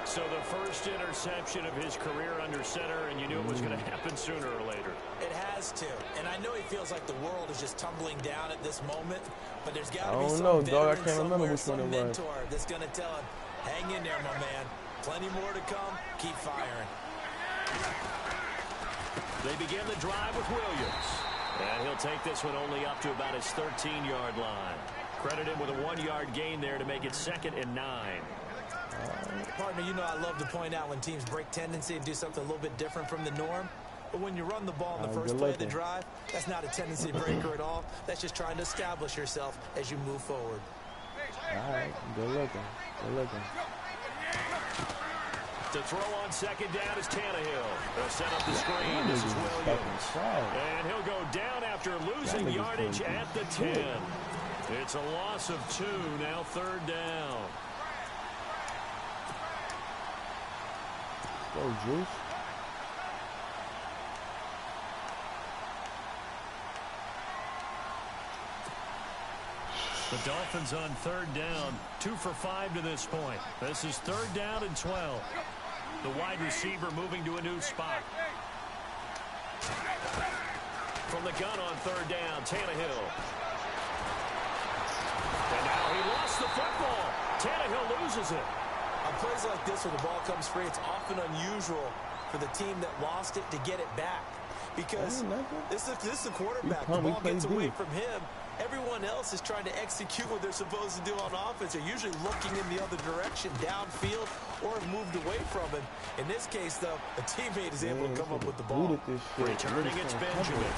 So the first interception of his career under center, and you knew it was going to happen sooner or later. It has to. And I know he feels like the world is just tumbling down at this moment, but there's got to be some veteran somewhere, some mentor that's going to tell him, hang in there, my man. Plenty more to come. Keep firing. They begin the drive with Williams. And he'll take this one only up to about his 13-yard line. Credit him with a 1-yard gain there to make it 2nd and 9. Partner, you know I love to point out when teams break tendency and do something a little bit different from the norm. But when you run the ball in the first play of the drive, that's not a tendency breaker at all. That's just trying to establish yourself as you move forward. All right, good looking. Good looking. To throw on 2nd down is Tannehill. They'll set up the screen. This is Williams. And he'll go down after losing yardage at the 10. It's a loss of 2, now 3rd down. Go, Juice. The Dolphins on 3rd down, 2 for 5 to this point. This is 3rd down and 12. The wide receiver moving to a new spot. From the gun on 3rd down, Tannehill. And now he lost the football. Tannehill loses it. On plays like this where the ball comes free, it's often unusual for the team that lost it to get it back. Because this is the quarterback. The ball gets away from him. Everyone else is trying to execute what they're supposed to do on offense. They're usually looking in the other direction, downfield, or have moved away from him. In this case, though, a teammate is able to come up with the ball. Returning, it's Benjamin.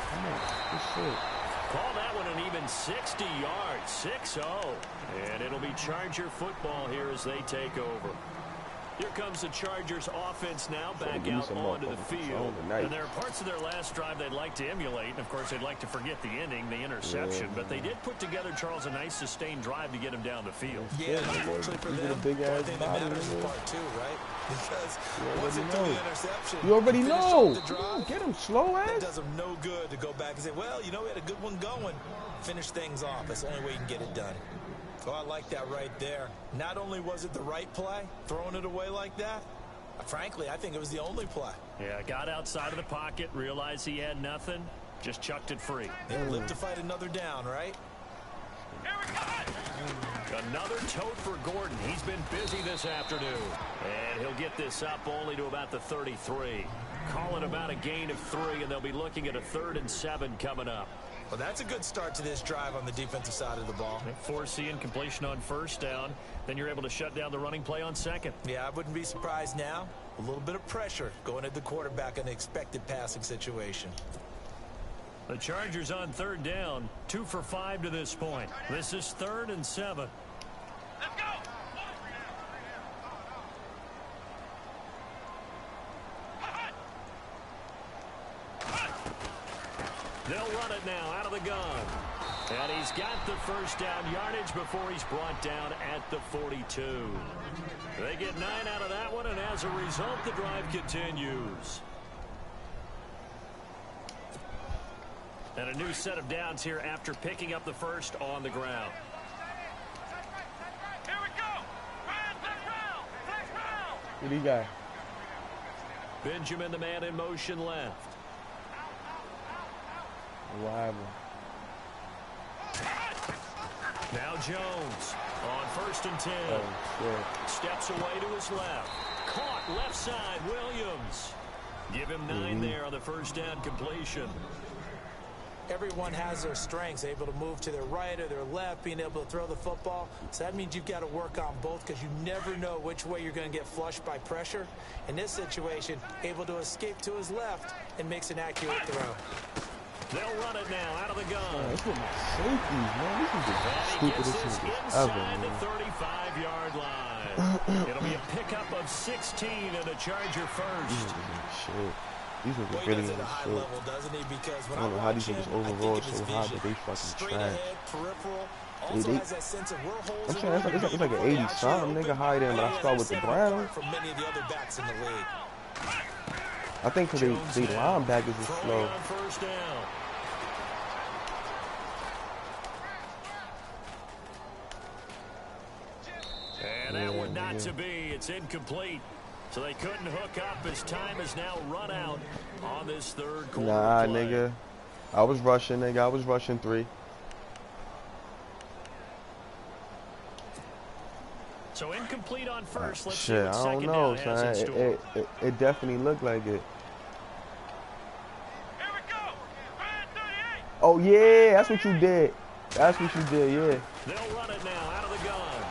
Call that one an even 60 yards, 6-0. And it'll be Charger football here as they take over. Here comes the Chargers offense now back out onto the field. And there are parts of their last drive they'd like to emulate. And, of course, they'd like to forget the ending, the interception. Yeah. But they did put together, Charles, a nice sustained drive to get him down the field. Yeah, unfortunately for them, one thing that matters is part 2, right? Because once they threw the interception, you already know. Get him slow ass. It does them no good to go back and say, well, you know, we had a good one going. Finish things off. That's the only way you can get it done. Oh, I like that right there. Not only was it the right play, throwing it away like that, frankly, I think it was the only play. Yeah, got outside of the pocket, realized he had nothing, just chucked it free. They live to fight another down, right? Another tote for Gordon. He's been busy this afternoon. And he'll get this up only to about the 33. Calling about a gain of 3, and they'll be looking at a 3rd and 7 coming up. Well, that's a good start to this drive on the defensive side of the ball. Forcing completion on 1st down. Then you're able to shut down the running play on 2nd. Yeah, I wouldn't be surprised now. A little bit of pressure going at the quarterback in an expected passing situation. The Chargers on 3rd down, 2 for 5 to this point. This is 3rd and 7. Let's go. They'll run it now out of the gun. And he's got the 1st down yardage before he's brought down at the 42. They get 9 out of that one, and as a result, the drive continues. And a new set of downs here after picking up the 1st on the ground. Here we go. Flex round. What do you got? Benjamin, the man in motion left. What happened? Now Jones on 1st and 10. Oh, shit. Steps away to his left. Caught left side, Williams. Give him 9 there on the 1st down completion. Everyone has their strengths, able to move to their right or their left, being able to throw the football. So that means you've got to work on both because you never know which way you're going to get flushed by pressure. In this situation, able to escape to his left and makes an accurate throw. They'll run it now out of the gun. Oh, that's what my safeties, man. This is the stupidest thing ever, man. The 35-yard line. It'll be a pickup of 16 and a Charger first. Shit. These niggas Well, really he does in it at a high shit. level, doesn't he? Because when I don't know how these watch niggas him, I think overall of his so high, vision. but they fucking Straight trash. ahead, peripheral. Also has that sense of where holes I'm saying it's like an 80 something nigga higher than, but I start with the Browns. From many of the other backs in the league. I think because they linebackers is slow. On 1st down. And that one not to be. It's incomplete. So they couldn't hook up as time has now run out on this 3rd quarter. Nah, play. nigga. I was rushing, nigga. I was rushing 3. So incomplete on 1st. Let's see Shit, what I 2nd don't know, down has in son. store. It definitely looked like it. Here we go. 38. Oh, yeah. That's what you did. That's what you did, yeah. They'll run it now out of the gun.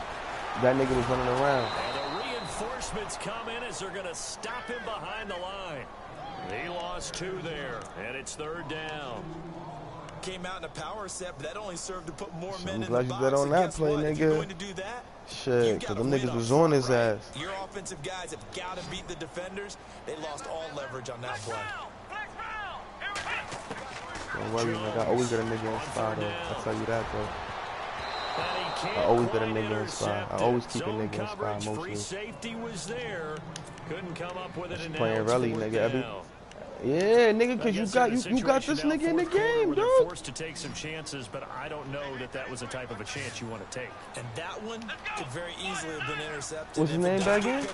That nigga was running around. And the reinforcements come in as they're going to stop him behind the line. He lost 2 there, and it's 3rd down. Came out in a power set, but that only served to put more men in the box. I'm glad you bet on that play, nigga. If you're going to do that, shit, because them niggas was on his ass. Your offensive guys have got to beat the defenders. They lost all leverage on that play. Don't worry, nigga. I always got a nigga in spot, though. I'll tell you that, though. I always got a nigga in spot. I always keep a nigga in spot, mostly. Safety was there. Couldn't come up with it, and playing rally, nigga. Yeah, nigga, because you got this nigga in the game, dude. They're forced to take some chances, but I don't know that was the type of a chance you want to take. And that one could very easily have been intercepted. What's his name back in?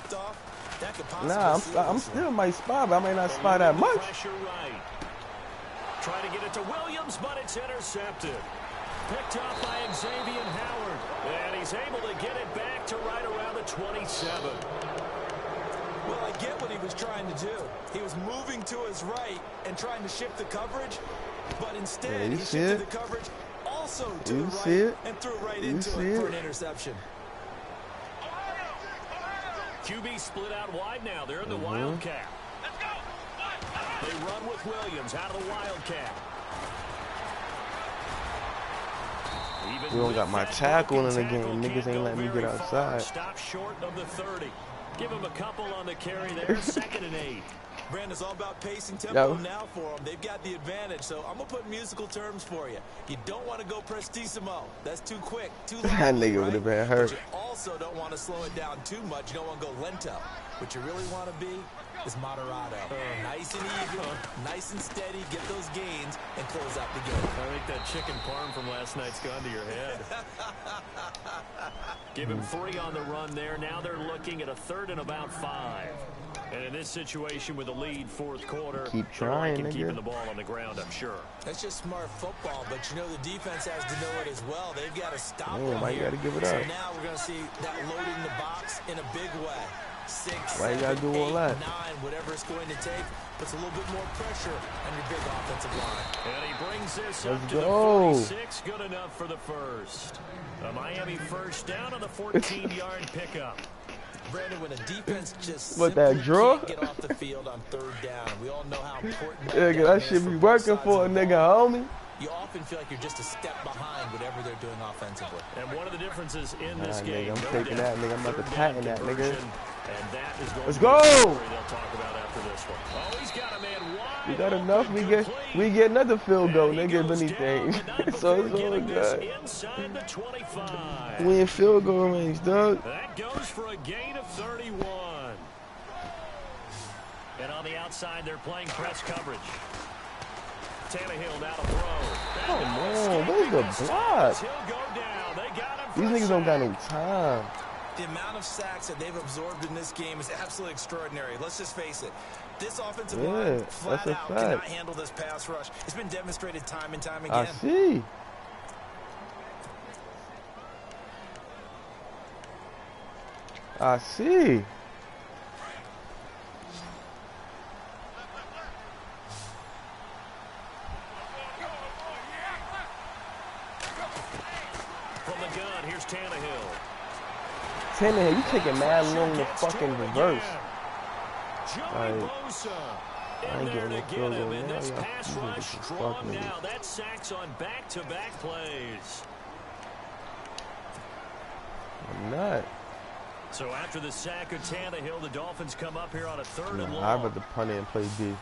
Nah, I'm still my spot, but I might not spot that much. Right. Try to get it to Williams, but it's intercepted. Picked up by Xavier Howard, and he's able to get it back to right around the 27. Well, I get what he was trying to do. He was moving to his right and trying to shift the coverage, but instead he shifted the coverage also to the right and threw it right into it for an interception. QB split out wide now. They're in the Wildcat. They run with Williams out of the Wildcat. We don't got my tackle in the game. Niggas ain't letting me get outside. Stop short of the 30. Give him a couple on the carry there. 2nd and 8. Brandon, it's all about pacing tempo now for them. They've got the advantage, so I'm going to put musical terms for you. You don't want to go prestissimo. That's too quick, too long. That nigga would have been hurt. But you also don't want to slow it down too much. You don't want to go lento. What you really want to be is moderato. Nice and even, nice and steady, get those gains, and close out the game. I think that chicken parm from last night's gone to your head. Give him 3 on the run there. Now they're looking at a 3rd and about 5. And in this situation with a lead 4th quarter, keep trying, nigga. Keeping the ball on the ground, I'm sure. That's just smart football, but you know the defense has to know it as well. They've got to stop them why here. You gotta give it so up. now we're going to see that loading the box in a big way. 6, why 7, you gotta do 8, all that? 9, whatever it's going to take, puts a little bit more pressure on your big offensive line. And he brings this Let's up to go. the 46. Good enough for the first. A Miami first down on the 14-yard pickup. Brandon, when a defense just that draw? can't get off the field on 3rd down, we all know how important that shit be working for a nigga, homie. You often feel like you're just a step behind whatever they're doing offensively. And one of the differences in this Nigga, game, I'm taking that, nigga. I'm about to patent that, nigga. And that is going Let's to go. Be they'll talk about after this one. Oh, he's got a man wide. We got enough. We get another field goal, nigga, if anything. So it's all good. Inside the 25. We in field goal range, dog. That goes for a gain of 31. And on the outside, they're playing press coverage. Tannehill now to throw. Come on, where's the block? These niggas don't got no time. The amount of sacks that they've absorbed in this game is absolutely extraordinary. Let's just face it. This offensive line, flat out, cannot handle this pass rush. It's been demonstrated time and time again. I see. I see. From the gun, here's Tannehill. Tannehill, you taking mad long to fucking reverse. I ain't getting no field goal now. This pass rush strong now. That's sacks on back-to-back plays. I'm not. So after the sack of Tannehill, the Dolphins come up here on a 3rd and long. I'd rather punt it and play D.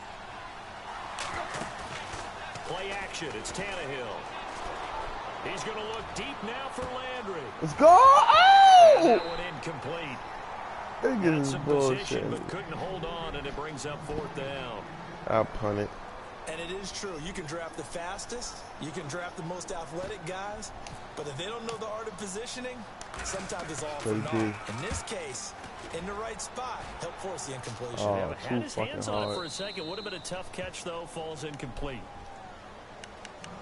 Play action. It's Tannehill. He's going to look deep now for Landry. Let's go! Oh! That one incomplete. Got some position, but couldn't hold on, and it brings up 4th down. I'll punt it. And it is true. You can draft the fastest. You can draft the most athletic guys. But if they don't know the art of positioning, sometimes it's all for naught. In this case, in the right spot, help force the incompletion. Oh, had his hands on it for a second. Would have been a tough catch, though. Falls incomplete.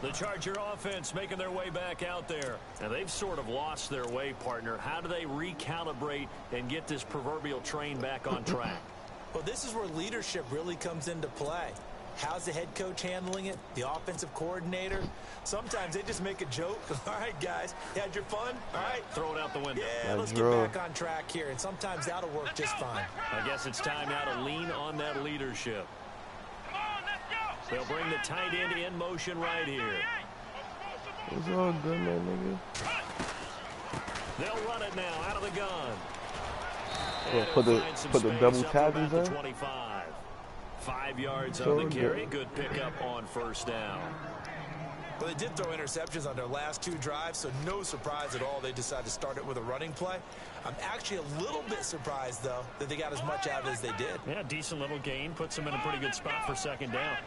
The Charger offense making their way back out there. And they've sort of lost their way, partner. How do they recalibrate and get this proverbial train back on track? Well, this is where leadership really comes into play. How's the head coach handling it? The offensive coordinator? Sometimes they just make a joke. All right, guys, you had your fun? All right. Throw it out the window. Yeah, let's get back on track here, and sometimes that'll work just fine. I guess it's time now to lean on that leadership. They'll bring the tight end in motion right here. It's all good, man, nigga. They'll run it now out of the gun. Well, put the double tackles in. 25. 5 yards on the carry. Good pickup on first down. Well, they did throw interceptions on their last 2 drives, so no surprise at all they decided to start it with a running play. I'm actually a little bit surprised, though, that they got as much out of it as they did. Yeah, decent little gain. Puts them in a pretty good spot for second down.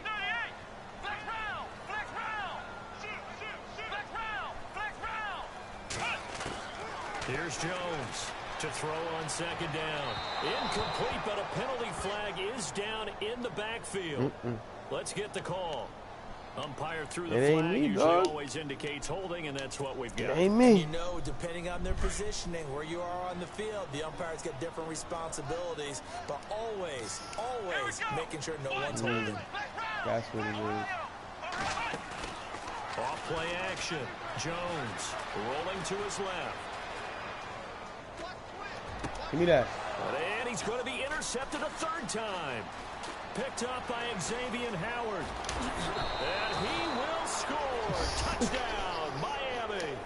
Here's Jones to throw on second down. Incomplete, but a penalty flag is down in the backfield. Let's get the call. Umpire through the flag usually always indicates holding, and that's what we've got. It ain't me. You know, depending on their positioning, where you are on the field, the umpires get different responsibilities, but always making sure no one's holding. That's what it is. Off play action. Jones rolling to his left. Give me that. And he's going to be intercepted a third time. Picked up by Xavier Howard. And he will score. Touchdown, Miami.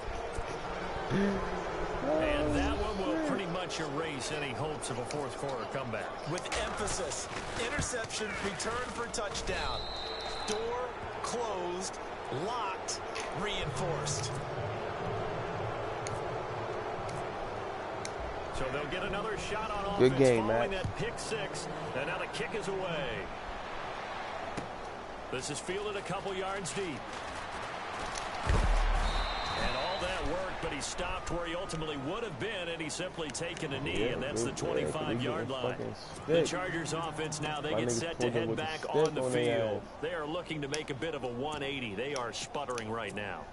And that one will pretty much erase any hopes of a fourth quarter comeback. With emphasis, interception, return for touchdown. Door closed, locked, reinforced. So they'll get another shot on offense. Good game, following Matt. that pick six, and now the kick is away. This is fielded a couple yards deep. And all that work, but he stopped where he ultimately would have been, and he's simply taken a knee, and that's the 25-yard line. The Chargers offense now, they get set to head back on the field. They are looking to make a bit of a 180. They are sputtering right now.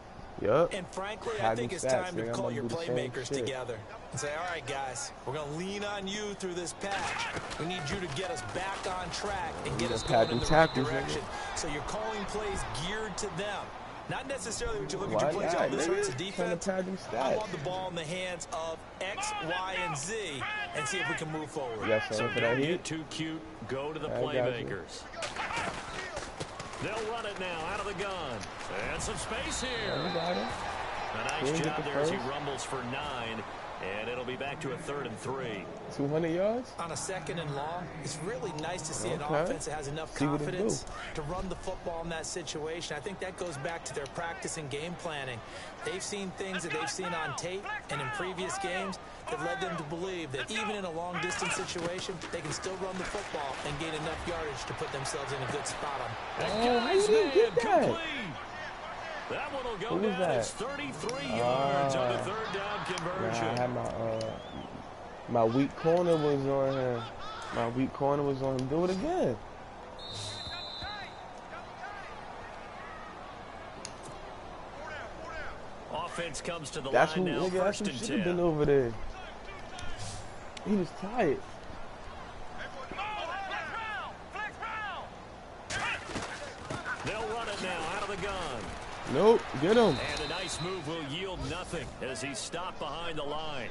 Yep. And frankly, I think it's time to call your playmakers together and say, all right, guys, we're going to lean on you through this patch. We need you to get us back on track and get us going in the right direction. So you're calling plays geared to them. Not necessarily what you look at your plays. Oh, this hurts the defense. I want the ball in the hands of X, Y, and Z and see if we can move forward. Yes, so don't get too cute. Go to the playmakers. They'll run it now out of the gun. And some space here. A nice job there as he rumbles for 9. And it'll be back to a 3rd and 3. 200 yards? On a 2nd and long, it's really nice to see an offense that has enough confidence to run the football in that situation. I think that goes back to their practice and game planning. They've seen things that they've seen on tape and in previous games that led them to believe that even in a long-distance situation, they can still run the football and gain enough yardage to put themselves in a good spot on. Oh, how you didn't get that? That one will go down as 33 yards on the 3rd down conversion. I had my weak corner was on him. My weak corner was on him. Do it again. Offense comes to the That's line who, now. Nigga, that's who should have been over there. He was tired. They'll run it now out of the gun. Nope, get him. And a nice move will yield nothing as he's stopped behind the line.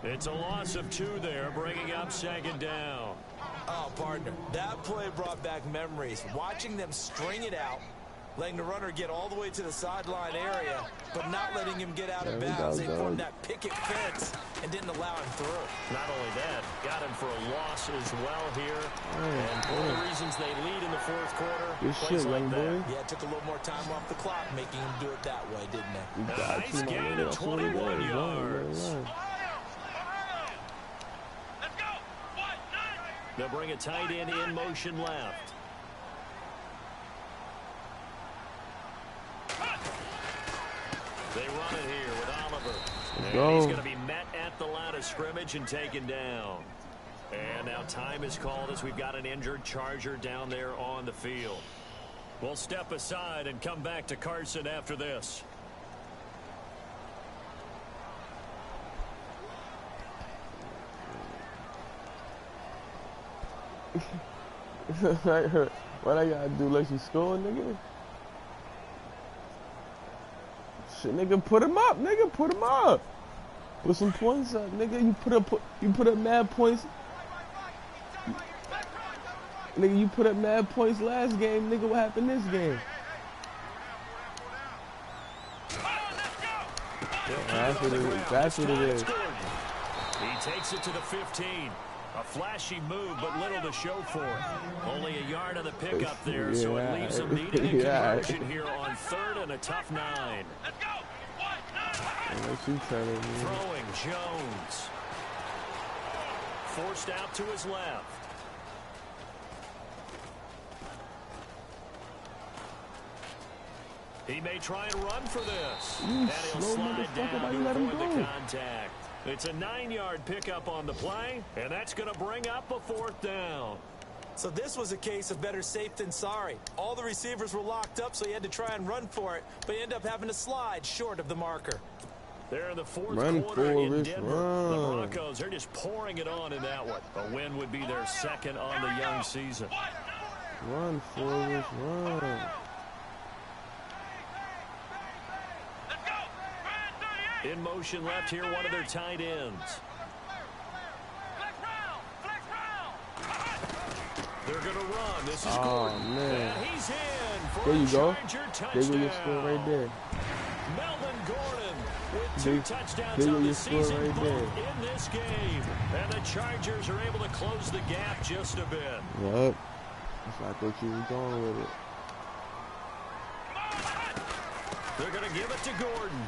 It's a loss of 2 there, bringing up 2nd down. Oh, partner, that play brought back memories. Watching them string it out, letting the runner get all the way to the sideline area, but not letting him get out of bounds. They formed that picket fence and didn't allow him through. Not only that, got him for a loss as well here. And one of the reasons they lead in the 4th quarter, Good shit, young boy. Yeah, it took a little more time off the clock, making him do it that way, didn't it? Nice gain of 21 yards. They'll bring a tight end in motion left. They run it here with Oliver. And he's going to be met at the line of scrimmage and taken down. And now time is called as we've got an injured Charger down there on the field. We'll step aside and come back to Carson after this. What I gotta do? Let you score, nigga? Shit, nigga, put him up, nigga, put him up. Put some points up, nigga. You put up mad points. Nigga, you put up mad points last game, nigga. What happened this game? That's what it is. That's what it is. He takes it to the 15. A flashy move, but little to show for it. Only a yard of the pickup there, so it leaves him needing a conversion here on 3rd and a tough 9. Let's go. 1, 9. Throwing Jones. Forced out to his left. He may try and run for this. And he'll slide down to avoid the contact. It's a 9-yard pickup on the play, and that's going to bring up a 4th down. So this was a case of better safe than sorry. All the receivers were locked up, so he had to try and run for it, but he ended up having to slide short of the marker. They're in the 4th quarter in Denver. The Broncos, they're just pouring it on in that one. A win would be their 2nd on the young season. Run, Forrest, run. In motion left here, one of their tight ends. They're going to run. This is Gordon. Man. And he's in for there you go. There you your score right there. Melvin Gordon with 2 touchdowns on the season right there. in this game. And the Chargers are able to close the gap just a bit. Yep. That's why I thought you were going with it. They're going to give it to Gordon.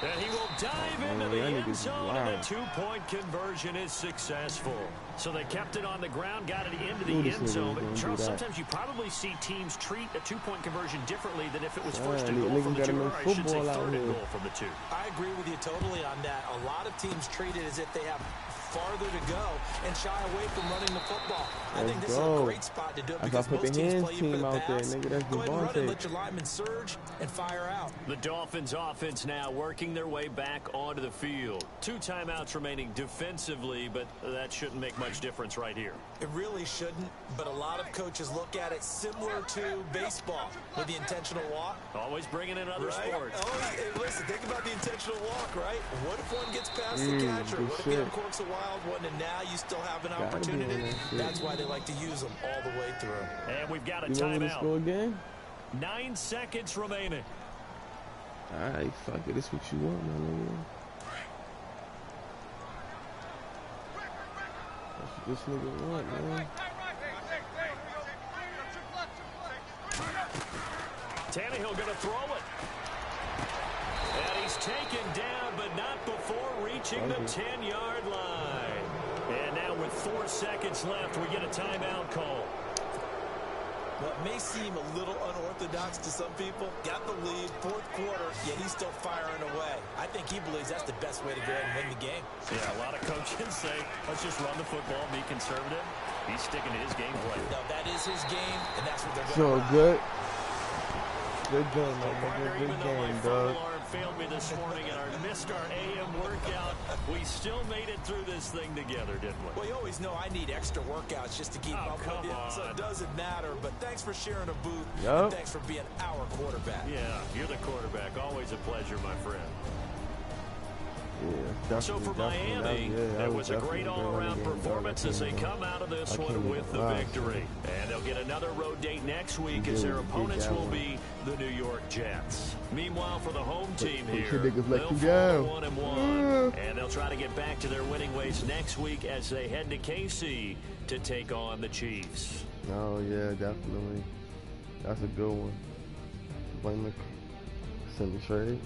And he will dive into the end zone, and the 2-point conversion is successful. So they kept it on the ground, got it into the end zone. But Charles, sometimes you probably see teams treat a 2-point conversion differently than if it was first and goal from the 2, or I should say 3rd and goal from the 2. I agree with you totally on that. A lot of teams treat it as if they have farther to go and shy away from running the football. I think this is a great spot to do it because most teams play you for the pass. Go ahead and run and let your linemen surge and fire out. The Dolphins offense now working their way back onto the field. 2 timeouts remaining defensively, but that shouldn't make much difference right here. It really shouldn't, but a lot of coaches look at it similar to baseball with the intentional walk. Always bringing in other sports. Oh, hey, listen, think about the intentional walk, right? What if one gets past the catcher? What if he uncorks a wild one and now you still have an opportunity? That's why they like to use them all the way through. And we've got a timeout. Go again? 9 seconds remaining. All right, fuck it. This what you want, my nigga. That's what this nigga want, man. Tannehill gonna throw it. And he's taken down, but not before reaching the 10-yard line. And now with 4 seconds left, we get a timeout call. What may seem a little unorthodox to some people, got the lead, 4th quarter, yet he's still firing away. I think he believes that's the best way to go ahead and win the game. Yeah, a lot of coaches say, let's just run the football, be conservative. He's sticking to his game plan. No, that is his game, and that's what they're going to run. So good. Good game, man. Good game, dog. Failed me this morning and missed our AM workout. We still made it through this thing together, didn't we? Well, you always know I need extra workouts just to keep up with you, so it doesn't matter. But thanks for sharing a booth, and thanks for being our quarterback. Yeah, you're the quarterback. Always a pleasure, my friend. Yeah, so for Miami, that was a great all-around performance as they come out of this one with the victory. And they'll get another road date next week as their opponents will be the New York Jets. Meanwhile, for the home team here, they'll fall 1-1. And they'll try to get back to their winning ways next week as they head to KC to take on the Chiefs. Oh, yeah, definitely. That's a good one. Blame the send the trade.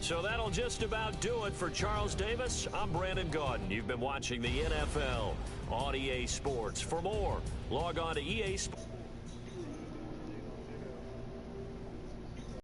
So that'll just about do it for Charles Davis. I'm Brandon Gaudin. You've been watching the NFL on EA Sports. For more, log on to EA Sports.